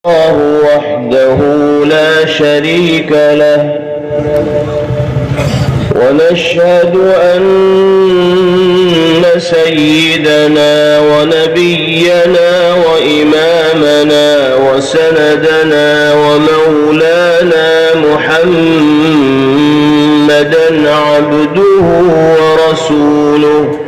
الله وحده لا شريك له ونشهد أن سيدنا ونبينا وإمامنا وسندنا ومولانا محمدا عبده ورسوله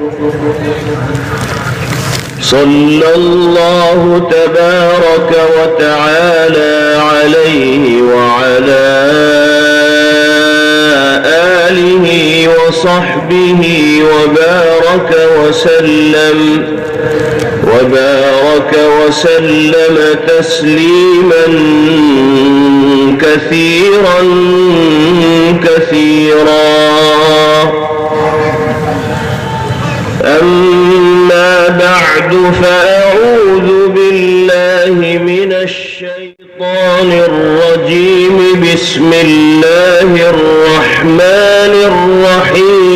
صلى الله تبارك وتعالى عليه وعلى آله وصحبه وبارك وسلم تسليما كثيرا أما بعد فأعوذ بالله من الشيطان الرجيم بسم الله الرحمن الرحيم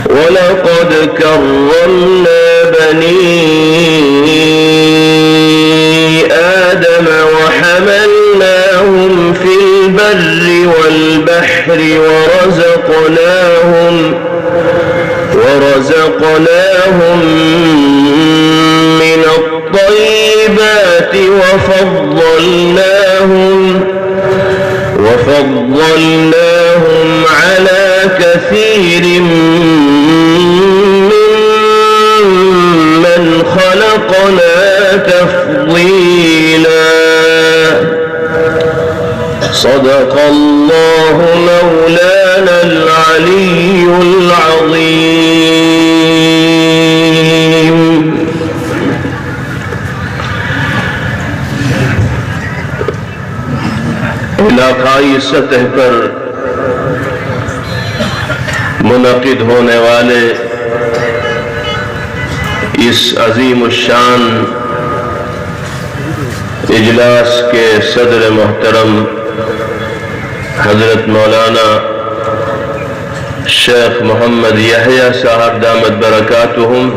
ولقد كرمنا بني آدم وحملناهم في البر والبحر ورزقناهم من الطيبات وفضلناهم على كثير ممن خلقنا تفضيلا صدق الله مولانا العلي العظيم علاقائی سطح پر منعقد ہونے والے اس عظیم الشان اجلاس کے صدر محترم حضرت مولانا شیخ محمد یحییٰ صاحب دامت برکاتہم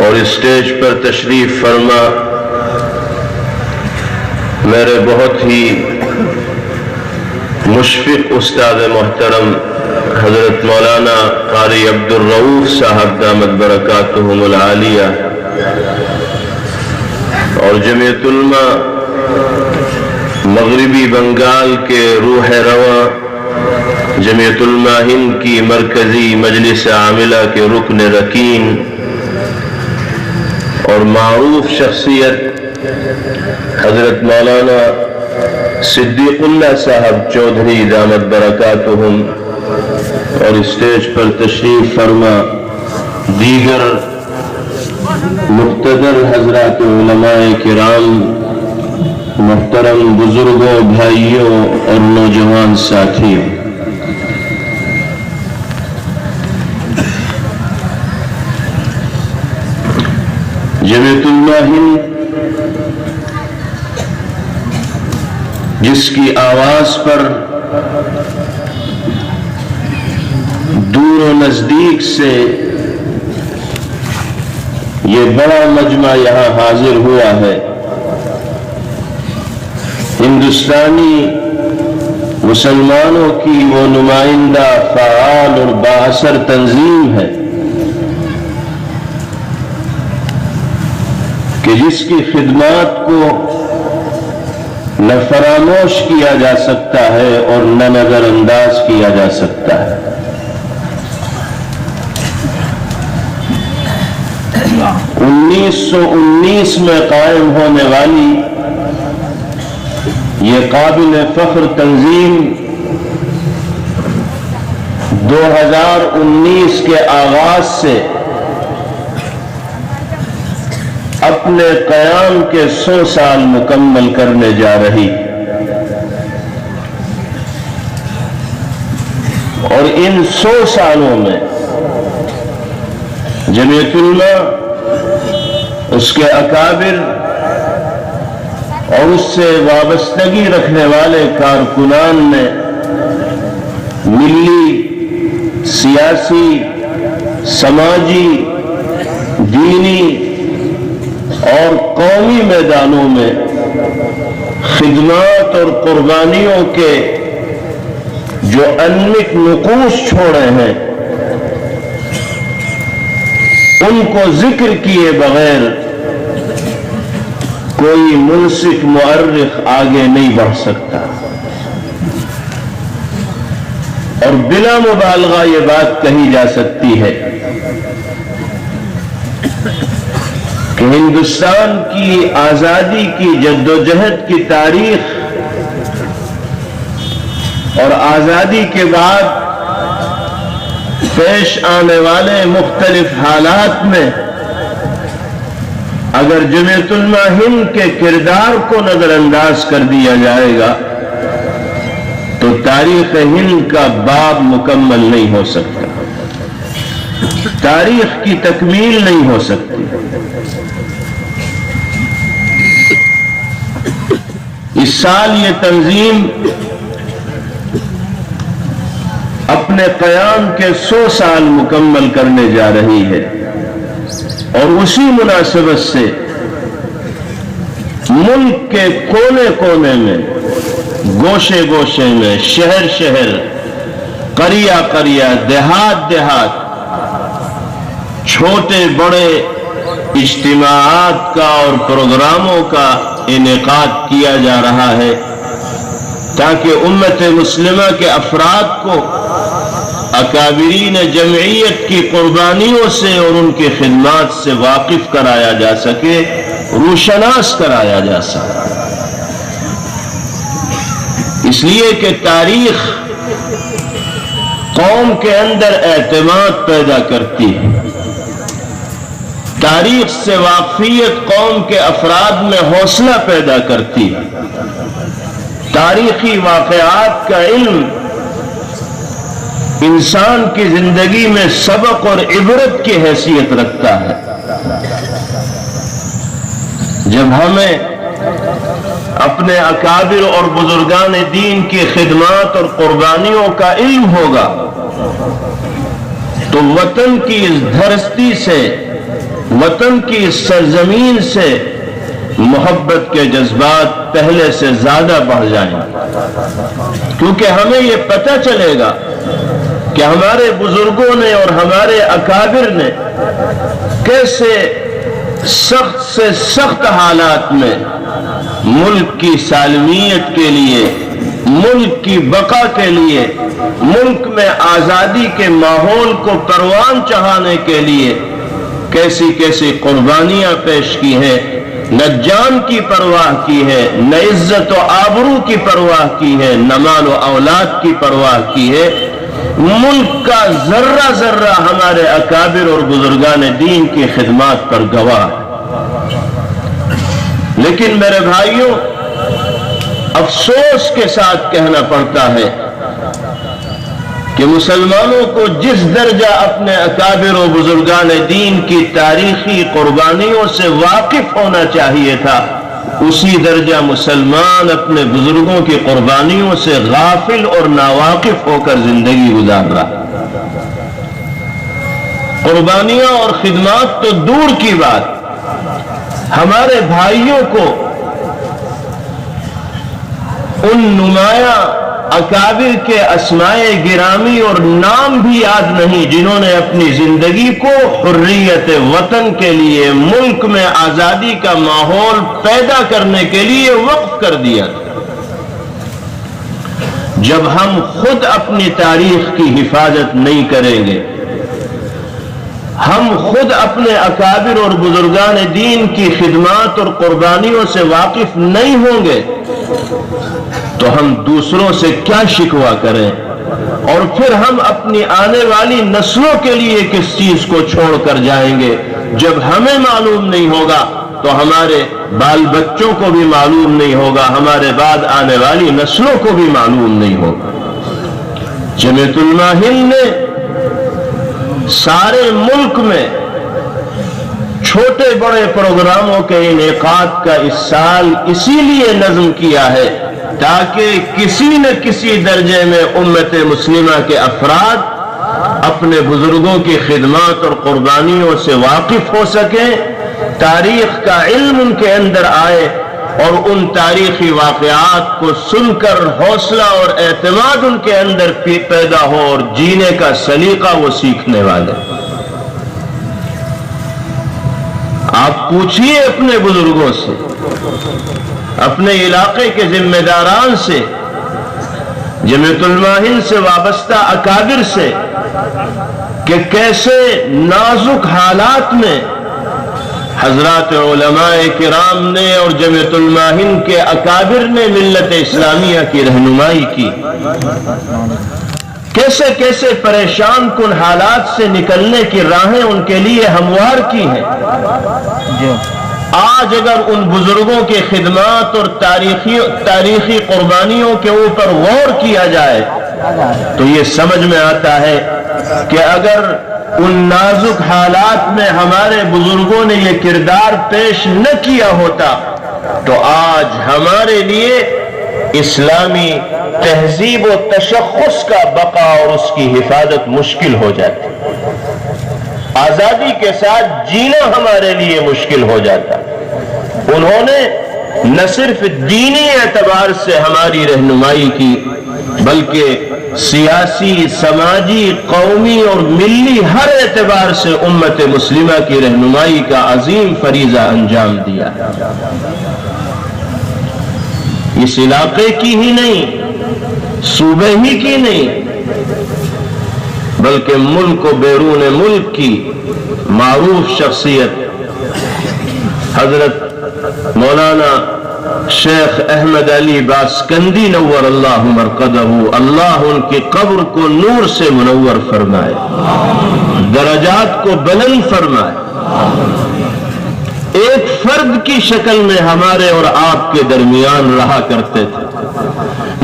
اور اسٹیج پر تشریف فرما میرے بہت ہی مشفق استاد محترم حضرت مولانا قاری عبدالرؤوف صاحب دامت برکاتہم العالیہ اور جمعیت علماء مغربی بنگال کے روح رواں جمعیت علماء ہند کی مرکزی مجلس عاملہ کے رکن رکین اور معروف شخصیت حضرت مولانا صدیق اللہ صاحب چودھری دامت برکاتہم اور اسٹیج پر تشریف فرما دیگر مقتدر حضرات علماء کرام محترم بزرگوں بھائیوں اور نوجوان ساتھیوں جمعیت علماء ہند جس کی آواز پر دور و نزدیک سے یہ بڑا مجمع یہاں حاضر ہوا ہے ہندوستانی مسلمانوں کی وہ نمائندہ فعال اور بااثر تنظیم ہے کہ جس کی خدمات کو نہ فراموش کیا جا سکتا ہے اور نہ نظر انداز کیا جا سکتا ہے 1919 میں قائم ہونے والی یہ قابل فخر تنظیم 2019 کے آغاز سے اپنے قیام کے 100 سال مکمل کرنے جا رہی اور ان 100 سالوں میں جمعیت علماء اس کے اکابر اور اس سے وابستگی رکھنے والے کارکنان نے ملی، سیاسی، سماجی، دینی اور قومی میدانوں میں خدمات اور قربانیوں کے جو انمٹ نقوش چھوڑے ہیں ان کو ذکر کیے بغیر کوئی منصف مؤرخ آگے نہیں بڑھ سکتا، اور بلا مبالغہ یہ بات کہی جا سکتی ہے کہ ہندوستان کی آزادی کی جدوجہد کی تاریخ اور آزادی کے بعد پیش آنے والے مختلف حالات میں اگر جمعیت علماء ہند کے کردار کو نظر انداز کر دیا جائے گا تو تاریخ ہند کا باب مکمل نہیں ہو سکتا، تاریخ کی تکمیل نہیں ہو سکتی۔ اس سال یہ تنظیم اپنے قیام کے 100 سال مکمل کرنے جا رہی ہے، اور اسی مناسبت سے ملک کے کونے کونے میں، گوشے گوشے میں، شہر شہر، قریہ قریہ، دیہات دیہات چھوٹے بڑے اجتماعات کا اور پروگراموں کا انعقاد کیا جا رہا ہے تاکہ امت مسلمہ کے افراد کو اکابرین جمعیت کی قربانیوں سے اور ان کی خدمات سے واقف کرایا جا سکے، روشناس کرایا جا سکے۔ اس لیے کہ تاریخ قوم کے اندر اعتماد پیدا کرتی ہے، تاریخ سے واقفیت قوم کے افراد میں حوصلہ پیدا کرتی ہے، تاریخی واقعات کا علم انسان کی زندگی میں سبق اور عبرت کی حیثیت رکھتا ہے۔ جب ہمیں اپنے اکابر اور بزرگان دین کی خدمات اور قربانیوں کا علم ہوگا تو وطن کی اس دھرتی سے، وطن کی اس سرزمین سے محبت کے جذبات پہلے سے زیادہ بڑھ جائیں گے، کیونکہ ہمیں یہ پتہ چلے گا کہ ہمارے بزرگوں نے اور ہمارے اکابر نے کیسے سخت سے سخت حالات میں ملک کی سالمیت کے لیے، ملک کی بقا کے لیے، ملک میں آزادی کے ماحول کو پروان چڑھانے کے لیے کیسی کیسی قربانیاں پیش کی ہیں، نہ جان کی پرواہ کی ہے، نہ عزت و آبرو کی پرواہ کی ہے، نہ مال و اولاد کی پرواہ کی ہے۔ ملک کا ذرہ ذرہ ہمارے اکابر اور بزرگان دین کی خدمات پر گواہ ہے۔ لیکن میرے بھائیوں، افسوس کے ساتھ کہنا پڑتا ہے کہ مسلمانوں کو جس درجہ اپنے اکابر و بزرگان دین کی تاریخی قربانیوں سے واقف ہونا چاہیے تھا، اسی درجہ مسلمان اپنے بزرگوں کی قربانیوں سے غافل اور ناواقف ہو کر زندگی گزار رہا۔ قربانیاں اور خدمات تو دور کی بات، ہمارے بھائیوں کو ان نمایاں اکابر کے اسمائے گرامی اور نام بھی یاد نہیں جنہوں نے اپنی زندگی کو حریت وطن کے لیے، ملک میں آزادی کا ماحول پیدا کرنے کے لیے وقف کر دیا۔ جب ہم خود اپنی تاریخ کی حفاظت نہیں کریں گے، ہم خود اپنے اکابر اور بزرگان دین کی خدمات اور قربانیوں سے واقف نہیں ہوں گے تو ہم دوسروں سے کیا شکوہ کریں، اور پھر ہم اپنی آنے والی نسلوں کے لیے کس چیز کو چھوڑ کر جائیں گے۔ جب ہمیں معلوم نہیں ہوگا تو ہمارے بال بچوں کو بھی معلوم نہیں ہوگا، ہمارے بعد آنے والی نسلوں کو بھی معلوم نہیں ہوگا۔ جمعیت علماء ہند نے سارے ملک میں چھوٹے بڑے پروگراموں کے انعقاد کا اس سال اسی لیے نظم کیا ہے تاکہ کسی نہ کسی درجے میں امت مسلمہ کے افراد اپنے بزرگوں کی خدمات اور قربانیوں سے واقف ہو سکیں، تاریخ کا علم ان کے اندر آئے اور ان تاریخی واقعات کو سن کر حوصلہ اور اعتماد ان کے اندر پیدا ہو اور جینے کا سلیقہ وہ سیکھنے والے۔ آپ پوچھئے اپنے بزرگوں سے، اپنے علاقے کے ذمہ داران سے، جمیعت علماء ہند سے وابستہ اکابر سے، کہ کیسے نازک حالات میں حضرات علماء کرام نے اور جمیعت علماء ہند کے اکابر نے ملت اسلامیہ کی رہنمائی کی، کیسے کیسے پریشان کن حالات سے نکلنے کی راہیں ان کے لیے ہموار کی ہیں۔ آج اگر ان بزرگوں کی خدمات اور تاریخی قربانیوں کے اوپر غور کیا جائے تو یہ سمجھ میں آتا ہے کہ اگر ان نازک حالات میں ہمارے بزرگوں نے یہ کردار پیش نہ کیا ہوتا تو آج ہمارے لیے اسلامی تہذیب و تشخص کا بقا اور اس کی حفاظت مشکل ہو جاتی، آزادی کے ساتھ جینا ہمارے لیے مشکل ہو جاتا۔ انہوں نے نہ صرف دینی اعتبار سے ہماری رہنمائی کی بلکہ سیاسی، سماجی، قومی اور ملی ہر اعتبار سے امت مسلمہ کی رہنمائی کا عظیم فریضہ انجام دیا۔ اس علاقے کی ہی نہیں، صوبے ہی کی نہیں، بلکہ ملک و بیرون ملک کی معروف شخصیت حضرت مولانا شیخ احمد علی باسکندی نور اللہ مرقدہ، اللہ ان کی قبر کو نور سے منور فرمائے، درجات کو بلند فرمائے، ایک فرد کی شکل میں ہمارے اور آپ کے درمیان رہا کرتے تھے،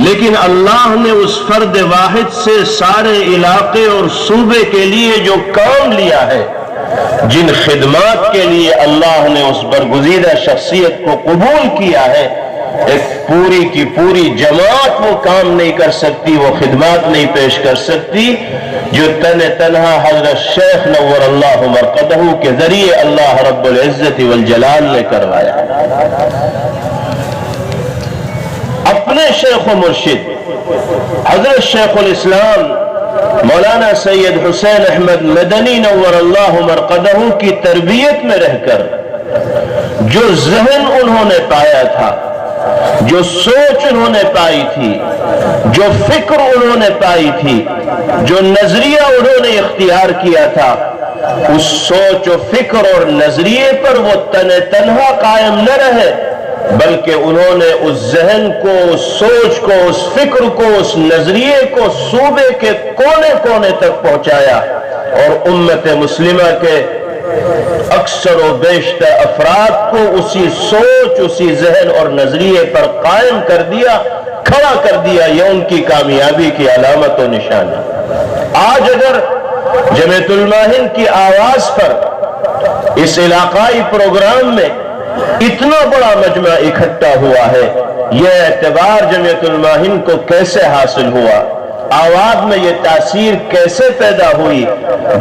لیکن اللہ نے اس فرد واحد سے سارے علاقے اور صوبے کے لیے جو کام لیا ہے، جن خدمات کے لیے اللہ نے اس برگزیدہ شخصیت کو قبول کیا ہے، ایک پوری کی پوری جماعت وہ کام نہیں کر سکتی، وہ خدمات نہیں پیش کر سکتی جو تنہا حضرت شیخ نور اللہ مرقدہ کے ذریعے اللہ رب العزت والجلال نے کروایا۔ اپنے شیخ و مرشد حضرت شیخ الاسلام مولانا سید حسین احمد مدنی نور اللہ مرقدہ کی تربیت میں رہ کر جو ذہن انہوں نے پایا تھا، جو سوچ انہوں نے پائی تھی، جو فکر انہوں نے پائی تھی، جو نظریہ انہوں نے اختیار کیا تھا، اس سوچ و فکر اور نظریے پر وہ تنہا قائم نہ رہے بلکہ انہوں نے اس ذہن کو، اس سوچ کو، اس فکر کو، اس نظریے کو صوبے کے کونے کونے تک پہنچایا اور امت مسلمہ کے اکثر و بیشتر افراد کو اسی سوچ، اسی ذہن اور نظریے پر قائم کر دیا، کھڑا کر دیا۔ یہ ان کی کامیابی کی علامت و نشان ہے۔ آج اگر جمیعت علماء ہند کی آواز پر اس علاقائی پروگرام میں اتنا بڑا مجمع اکٹھا ہوا ہے، یہ اعتبار جمیعت علماء ہند کو کیسے حاصل ہوا، آواز میں یہ تاثیر کیسے پیدا ہوئی؟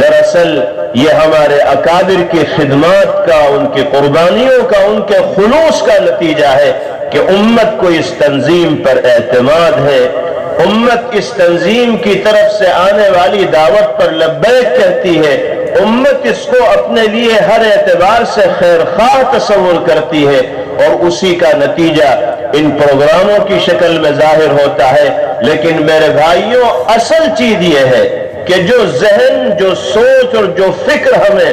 دراصل یہ ہمارے اکابر کی خدمات کا، ان کی قربانیوں کا، ان کے خلوص کا نتیجہ ہے کہ امت کو اس تنظیم پر اعتماد ہے، امت اس تنظیم کی طرف سے آنے والی دعوت پر لبیک کہتی ہے، امت اس کو اپنے لیے ہر اعتبار سے خیر خواہ تصور کرتی ہے، اور اسی کا نتیجہ ان پروگراموں کی شکل میں ظاہر ہوتا ہے۔ لیکن میرے بھائیوں، اصل چیز یہ ہے کہ جو ذہن، جو سوچ اور جو فکر ہمیں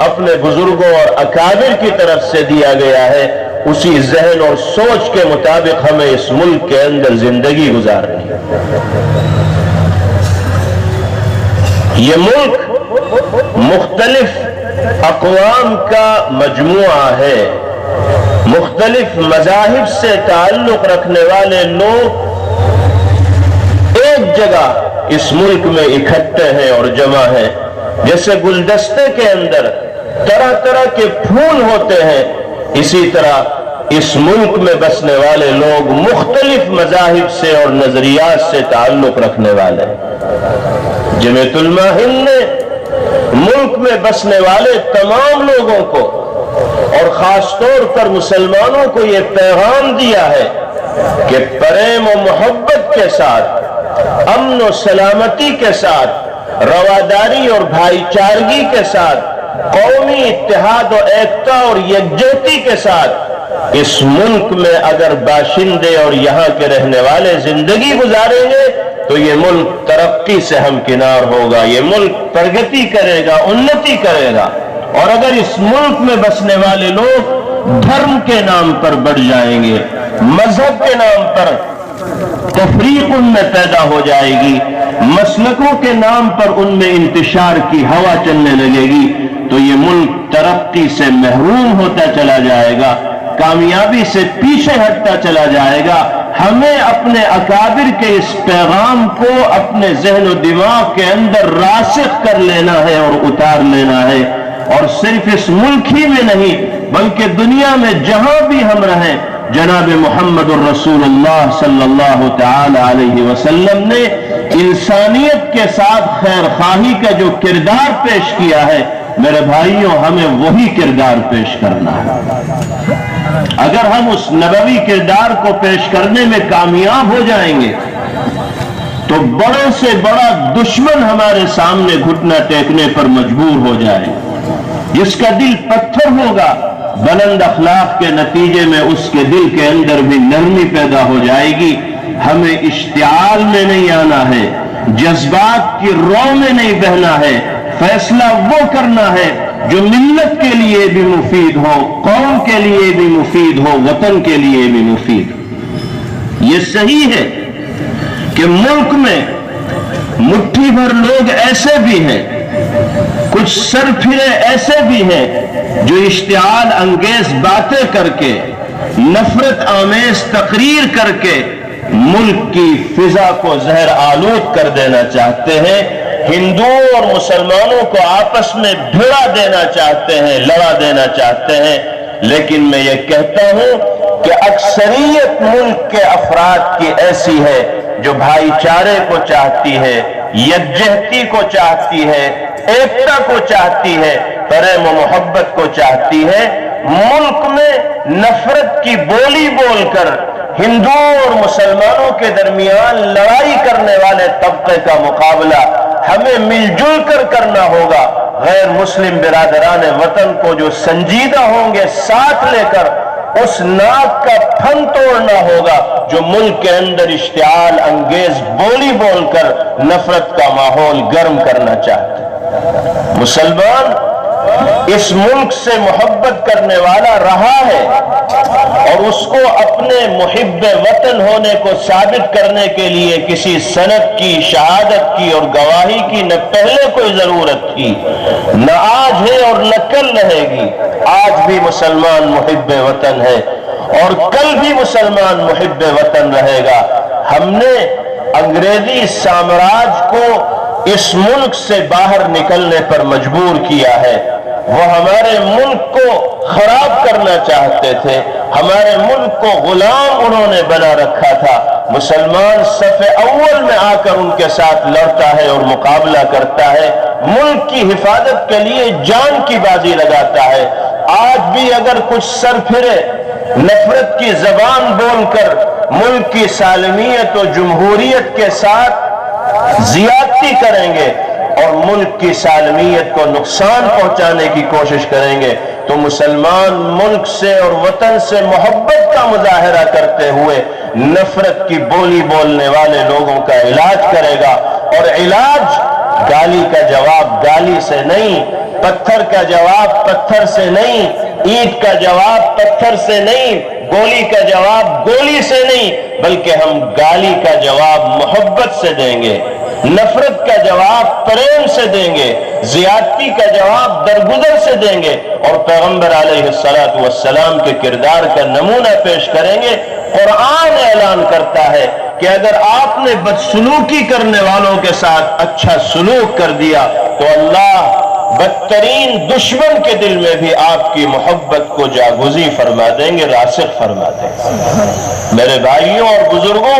اپنے بزرگوں اور اکابر کی طرف سے دیا گیا ہے، اسی ذہن اور سوچ کے مطابق ہمیں اس ملک کے اندر زندگی گزارنی ہے۔ یہ ملک مختلف اقوام کا مجموعہ ہے، مختلف مذاہب سے تعلق رکھنے والے لوگ ایک جگہ اس ملک میں اکٹھے ہیں اور جمع ہیں۔ جیسے گلدستے کے اندر طرح طرح کے پھول ہوتے ہیں، اسی طرح اس ملک میں بسنے والے لوگ مختلف مذاہب سے اور نظریات سے تعلق رکھنے والے ہیں۔ جمعیت علماء ہند نے ملک میں بسنے والے تمام لوگوں کو اور خاص طور پر مسلمانوں کو یہ پیغام دیا ہے کہ پریم و محبت کے ساتھ، امن و سلامتی کے ساتھ، رواداری اور بھائی چارگی کے ساتھ، قومی اتحاد و ایکتا اور یکجہتی کے ساتھ اس ملک میں اگر باشندے اور یہاں کے رہنے والے زندگی گزاریں گے تو یہ ملک ترقی سے ہمکنار ہوگا، یہ ملک پرگتی کرے گا، انتی کرے گا۔ اور اگر اس ملک میں بسنے والے لوگ دھرم کے نام پر بڑھ جائیں گے، مذہب کے نام پر تفریق ان میں پیدا ہو جائے گی، مسلکوں کے نام پر ان میں انتشار کی ہوا چلنے لگے گی، تو یہ ملک ترقی سے محروم ہوتا چلا جائے گا، کامیابی سے پیچھے ہٹتا چلا جائے گا۔ ہمیں اپنے اکابر کے اس پیغام کو اپنے ذہن و دماغ کے اندر راسخ کر لینا ہے اور اتار لینا ہے، اور صرف اس ملک ہی میں نہیں بلکہ دنیا میں جہاں بھی ہم رہیں، جناب محمد الرسول اللہ صلی اللہ تعالی علیہ وسلم نے انسانیت کے ساتھ خیر خواہی کا جو کردار پیش کیا ہے، میرے بھائیوں ہمیں وہی کردار پیش کرنا ہے۔ اگر ہم اس نبوی کردار کو پیش کرنے میں کامیاب ہو جائیں گے تو بڑے سے بڑا دشمن ہمارے سامنے گھٹنا ٹیکنے پر مجبور ہو جائے، جس کا دل پتھر ہوگا، بلند اخلاق کے نتیجے میں اس کے دل کے اندر بھی نرمی پیدا ہو جائے گی۔ ہمیں اشتعال میں نہیں آنا ہے، جذبات کی رو میں نہیں بہنا ہے، فیصلہ وہ کرنا ہے جو ملت کے لیے بھی مفید ہو، قوم کے لیے بھی مفید ہو، وطن کے لیے بھی مفید ہو۔ یہ صحیح ہے کہ ملک میں مٹھی بھر لوگ ایسے بھی ہیں، کچھ سرپھرے ایسے بھی ہیں جو اشتعال انگیز باتیں کر کے، نفرت آمیز تقریر کر کے ملک کی فضا کو زہر آلود کر دینا چاہتے ہیں، ہندوؤں اور مسلمانوں کو آپس میں بھڑا دینا چاہتے ہیں، لڑا دینا چاہتے ہیں۔ لیکن میں یہ کہتا ہوں کہ اکثریت ملک کے افراد کی ایسی ہے جو بھائی چارے کو چاہتی ہے، یکجہتی کو چاہتی ہے، ایکتا کو چاہتی ہے، پریم و محبت کو چاہتی ہے۔ ملک میں نفرت کی بولی بول کر ہندوؤں اور مسلمانوں کے درمیان لڑائی کرنے والے طبقے کا مقابلہ ہمیں مل جل کر کرنا ہوگا۔ غیر مسلم برادران وطن کو جو سنجیدہ ہوں گے ساتھ لے کر اس ناک کا پھن توڑنا ہوگا جو ملک کے اندر اشتعال انگیز بولی بول کر نفرت کا ماحول گرم کرنا چاہتے ہیں۔ مسلمان اس ملک سے محبت کرنے والا رہا ہے، اور اس کو اپنے محب وطن ہونے کو ثابت کرنے کے لیے کسی سند کی، شہادت کی اور گواہی کی نہ پہلے کوئی ضرورت تھی، نہ آج ہے اور نہ کل رہے گی۔ آج بھی مسلمان محب وطن ہے اور کل بھی مسلمان محب وطن رہے گا۔ ہم نے انگریزی سامراج کو اس ملک سے باہر نکلنے پر مجبور کیا ہے۔ وہ ہمارے ملک کو خراب کرنا چاہتے تھے، ہمارے ملک کو غلام انہوں نے بنا رکھا تھا۔ مسلمان صف اول میں آ کر ان کے ساتھ لڑتا ہے اور مقابلہ کرتا ہے، ملک کی حفاظت کے لیے جان کی بازی لگاتا ہے۔ آج بھی اگر کچھ سرپھرے نفرت کی زبان بول کر ملک کی سالمیت و جمہوریت کے ساتھ زیادتی کریں گے اور ملک کی سالمیت کو نقصان پہنچانے کی کوشش کریں گے تو مسلمان ملک سے اور وطن سے محبت کا مظاہرہ کرتے ہوئے نفرت کی بولی بولنے والے لوگوں کا علاج کرے گا، اور علاج گالی کا جواب گالی سے نہیں، پتھر کا جواب پتھر سے نہیں، اینٹ کا جواب پتھر سے نہیں، گولی کا جواب گولی سے نہیں، بلکہ ہم گالی کا جواب محبت سے دیں گے، نفرت کا جواب پریم سے دیں گے، زیادتی کا جواب درگزر سے دیں گے، اور پیغمبر علیہ السلام کے کردار کا نمونہ پیش کریں گے۔ قرآن اعلان کرتا ہے کہ اگر آپ نے بدسلوکی کرنے والوں کے ساتھ اچھا سلوک کر دیا تو اللہ بدترین دشمن کے دل میں بھی آپ کی محبت کو جاگزی فرما دیں گے، راسخ فرما دیں گے۔ میرے بھائیوں اور بزرگوں،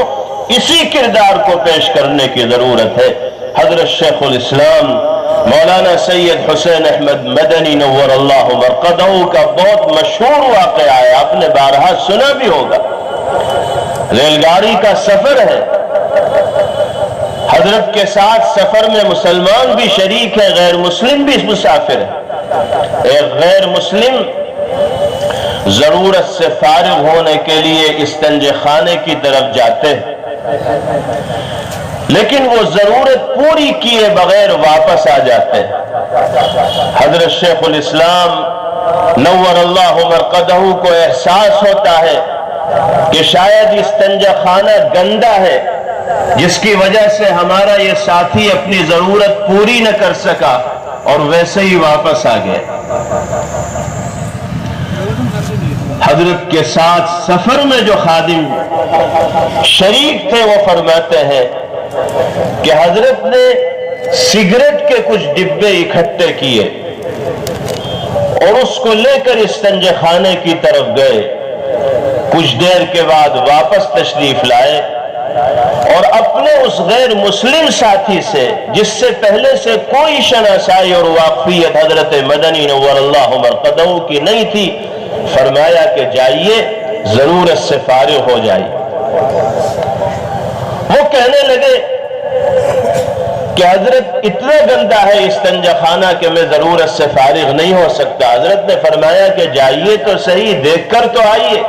اسی کردار کو پیش کرنے کی ضرورت ہے۔ حضرت شیخ الاسلام مولانا سید حسین احمد مدنی نور اللہ مرقدہ کا بہت مشہور واقعہ ہے، آپ نے بارہا سنا بھی ہوگا۔ ریل گاڑی کا سفر ہے، حضرت کے ساتھ سفر میں مسلمان بھی شریک ہے، غیر مسلم بھی مسافر ہے۔ ایک غیر مسلم ضرورت سے فارغ ہونے کے لیے استنجے خانے کی طرف جاتے ہیں، لیکن وہ ضرورت پوری کیے بغیر واپس آ جاتے ہیں۔ حضرت شیخ الاسلام نور اللہ مرقدہ کو احساس ہوتا ہے کہ شاید استنجا خانہ گندا ہے، جس کی وجہ سے ہمارا یہ ساتھی اپنی ضرورت پوری نہ کر سکا اور ویسے ہی واپس آ گئے۔ حضرت کے ساتھ سفر میں جو خادم شریک تھے وہ فرماتے ہیں کہ حضرت نے سگریٹ کے کچھ ڈبے اکٹھے کیے اور اس کو لے کر استنجے خانے کی طرف گئے۔ کچھ دیر کے بعد واپس تشریف لائے اور اپنے اس غیر مسلم ساتھی سے، جس سے پہلے سے کوئی شناسائی اور واقفیت حضرت مدنی نور اللہ مرقدہ کی نہیں تھی، فرمایا کہ جائیے ضرورت سے فارغ ہو جائیے۔ وہ کہنے لگے کہ حضرت اتنا گندا ہے استنجا خانہ کہ میں ضرورت سے فارغ نہیں ہو سکتا۔ حضرت نے فرمایا کہ جائیے تو صحیح، دیکھ کر تو آئیے۔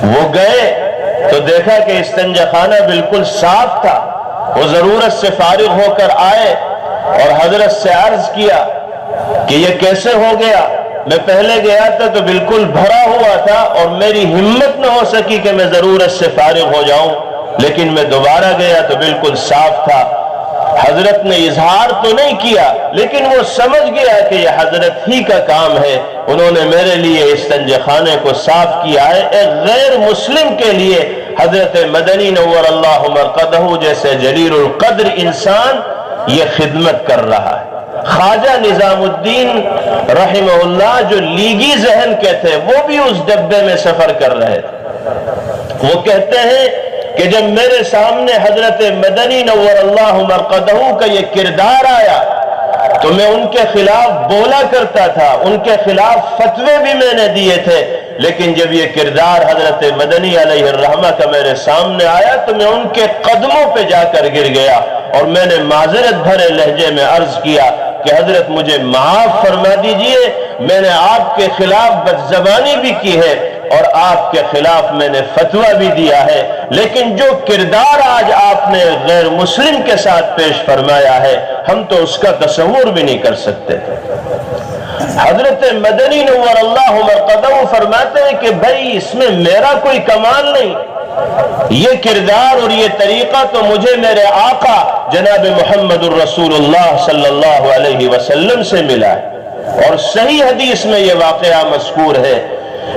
وہ گئے تو دیکھا کہ استنجا خانہ بالکل صاف تھا۔ وہ ضرورت سے فارغ ہو کر آئے اور حضرت سے عرض کیا کہ یہ کیسے ہو گیا؟ میں پہلے گیا تھا تو بالکل بھرا ہوا تھا اور میری ہمت نہ ہو سکی کہ میں ضرورت سے فارغ ہو جاؤں، لیکن میں دوبارہ گیا تو بالکل صاف تھا۔ حضرت نے اظہار تو نہیں کیا، لیکن وہ سمجھ گیا کہ یہ حضرت ہی کا کام ہے، انہوں نے میرے لیے استنجے خانے کو صاف کیا ہے۔ ایک غیر مسلم کے لیے حضرت مدنی نور اللہ مرقدہ جیسے جلیل القدر انسان یہ خدمت کر رہا ہے۔ خواجہ نظام الدین رحمہ اللہ جو لیگی ذہن کے تھے، وہ بھی اس ڈبے میں سفر کر رہے تھے۔ وہ کہتے ہیں کہ جب میرے سامنے حضرت مدنی نور اللہ مرقدہ کا یہ کردار آیا تو میں ان کے خلاف بولا کرتا تھا، ان کے خلاف فتوے بھی میں نے دیے تھے، لیکن جب یہ کردار حضرت مدنی علیہ الرحمہ کا میرے سامنے آیا تو میں ان کے قدموں پہ جا کر گر گیا اور میں نے معذرت بھرے لہجے میں عرض کیا کہ حضرت مجھے معاف فرما دیجئے، میں نے آپ کے خلاف بدزبانی بھی کی ہے اور آپ کے خلاف میں نے فتویٰ بھی دیا ہے، لیکن جو کردار آج آپ نے غیر مسلم کے ساتھ پیش فرمایا ہے ہم تو اس کا تصور بھی نہیں کر سکتے۔ حضرت مدنی نور اللہ مرقدہ فرماتے ہیں کہ بھائی اس میں میرا کوئی کمال نہیں، یہ کردار اور یہ طریقہ تو مجھے میرے آقا جناب محمد الرسول اللہ صلی اللہ علیہ وسلم سے ملا ہے۔ اور صحیح حدیث میں یہ واقعہ مذکور ہے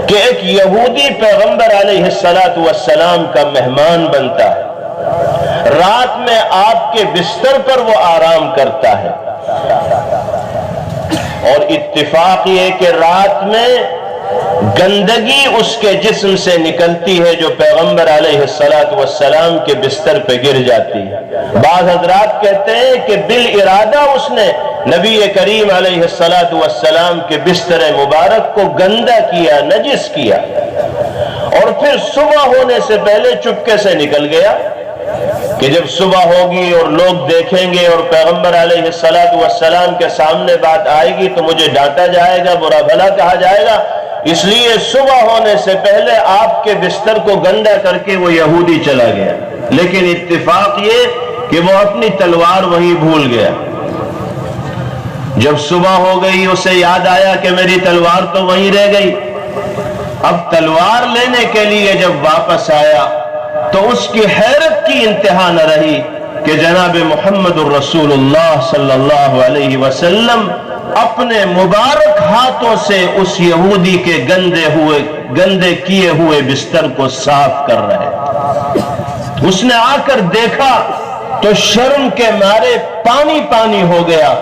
کہ ایک یہودی پیغمبر علیہ السلام کا مہمان بنتا ہے، رات میں آپ کے بستر پر وہ آرام کرتا ہے، اور اتفاق یہ کہ رات میں گندگی اس کے جسم سے نکلتی ہے جو پیغمبر علیہ السلام کے بستر پہ گر جاتی ہے۔ بعض حضرات کہتے ہیں کہ بالارادہ اس نے نبی کریم علیہ السلام کے بستر مبارک کو گندا کیا، نجس کیا، اور پھر صبح ہونے سے پہلے چپکے سے نکل گیا کہ جب صبح ہوگی اور لوگ دیکھیں گے اور پیغمبر علیہ السلام کے سامنے بات آئے گی تو مجھے ڈانٹا جائے گا، برا بھلا کہا جائے گا، اس لیے صبح ہونے سے پہلے آپ کے بستر کو گندا کر کے وہ یہودی چلا گیا۔ لیکن اتفاق یہ کہ وہ اپنی تلوار وہیں بھول گیا۔ جب صبح ہو گئی اسے یاد آیا کہ میری تلوار تو وہیں رہ گئی۔ اب تلوار لینے کے لیے جب واپس آیا تو اس کی حیرت کی انتہا نہ رہی کہ جناب محمد الرسول اللہ صلی اللہ علیہ وسلم اپنے مبارک ہاتھوں سے اس یہودی کے گندے کیے ہوئے بستر کو صاف کر رہے۔ اس نے آ کر دیکھا تو شرم کے مارے پانی پانی ہو گیا،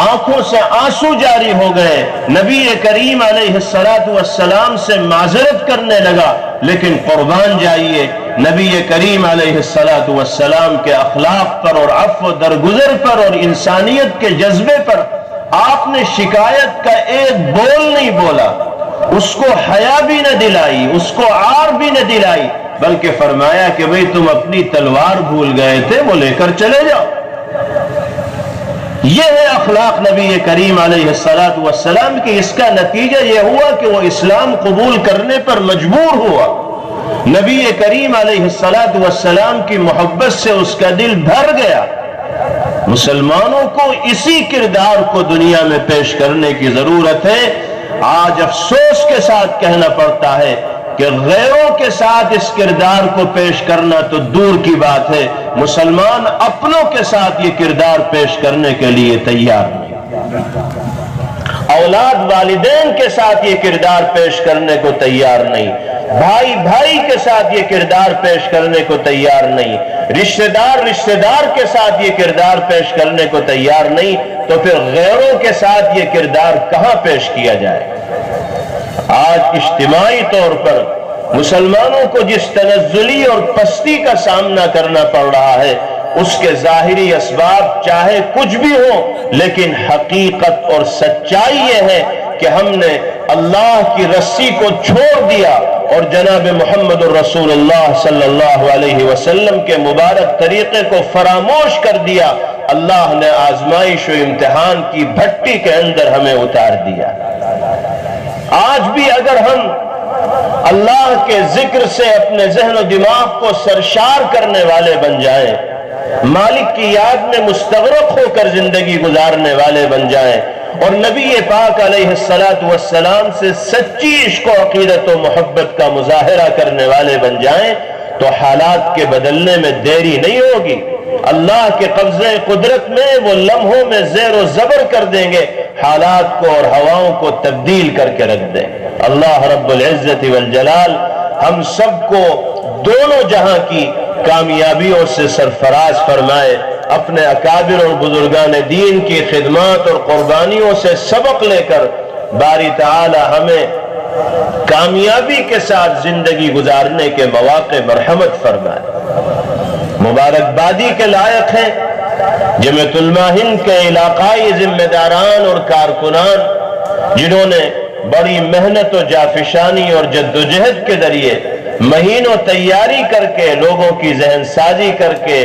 آنکھوں سے آنسو جاری ہو گئے، نبی کریم علیہ السلام سے معذرت کرنے لگا، لیکن قربان جائیے نبی کریم علیہ الصلوۃ والسلام کے اخلاق پر اور عفو درگزر پر اور انسانیت کے جذبے پر آپ نے شکایت کا ایک بول نہیں بولا، اس کو حیا بھی نہ دلائی، اس کو عار بھی نہ دلائی، بلکہ فرمایا کہ بھئی تم اپنی تلوار بھول گئے تھے، وہ لے کر چلے جاؤ۔ یہ ہے اخلاق نبی کریم علیہ الصلوۃ والسلام کی۔ اس کا نتیجہ یہ ہوا کہ وہ اسلام قبول کرنے پر مجبور ہوا۔ نبی کریم علیہ الصلوۃ والسلام کی محبت سے اس کا دل بھر گیا۔ مسلمانوں کو اسی کردار کو دنیا میں پیش کرنے کی ضرورت ہے۔ آج افسوس کے ساتھ کہنا پڑتا ہے کہ غیروں کے ساتھ اس کردار کو پیش کرنا تو دور کی بات ہے، مسلمان اپنوں کے ساتھ یہ کردار پیش کرنے کے لیے تیار نہیں۔ اولاد والدین کے ساتھ یہ کردار پیش کرنے کو تیار نہیں، بھائی بھائی کے ساتھ یہ کردار پیش کرنے کو تیار نہیں، رشتہ دار کے ساتھ یہ کردار پیش کرنے کو تیار نہیں، تو پھر غیروں کے ساتھ یہ کردار کہاں پیش کیا جائے؟ آج اجتماعی طور پر مسلمانوں کو جس تنزلی اور پستی کا سامنا کرنا پڑ رہا ہے، اس کے ظاہری اسباب چاہے کچھ بھی ہو، لیکن حقیقت اور سچائی یہ ہے کہ ہم نے اللہ کی رسی کو چھوڑ دیا اور جناب محمد الرسول اللہ صلی اللہ علیہ وسلم کے مبارک طریقے کو فراموش کر دیا۔ اللہ نے آزمائش و امتحان کی بھٹی کے اندر ہمیں اتار دیا۔ آج بھی اگر ہم اللہ کے ذکر سے اپنے ذہن و دماغ کو سرشار کرنے والے بن جائیں، مالک کی یاد میں مستغرق ہو کر زندگی گزارنے والے بن جائیں، اور نبی پاک علیہ الصلوۃ والسلام سے سچی عشق و عقیدت و محبت کا مظاہرہ کرنے والے بن جائیں، تو حالات کے بدلنے میں دیری نہیں ہوگی۔ اللہ کے قبضے قدرت میں وہ لمحوں میں زیر و زبر کر دیں گے، حالات کو اور ہواؤں کو تبدیل کر کے رکھ دیں۔ اللہ رب العزت والجلال ہم سب کو دونوں جہاں کی کامیابیوں سے سرفراز فرمائے، اپنے اکابر اور بزرگان دین کی خدمات اور قربانیوں سے سبق لے کر باری تعالی ہمیں کامیابی کے ساتھ زندگی گزارنے کے مواقع مرحمت فرمائے۔ مبارکبادی کے لائق ہیں جمعیت علماء ہند کے علاقائی ذمہ داران اور کارکنان، جنہوں نے بڑی محنت و جافشانی اور جد و جہد کے ذریعے مہینوں تیاری کر کے، لوگوں کی ذہن سازی کر کے،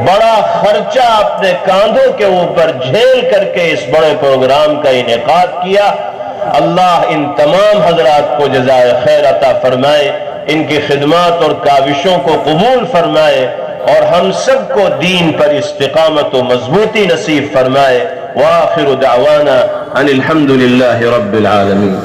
بڑا خرچہ اپنے کاندھوں کے اوپر جھیل کر کے اس بڑے پروگرام کا انعقاد کیا۔ اللہ ان تمام حضرات کو جزائے خیر عطا فرمائے، ان کی خدمات اور کاوشوں کو قبول فرمائے، اور ہم سب کو دین پر استقامت و مضبوطی نصیب فرمائے۔ وآخر دعوانا ان الحمد للہ رب العالمین۔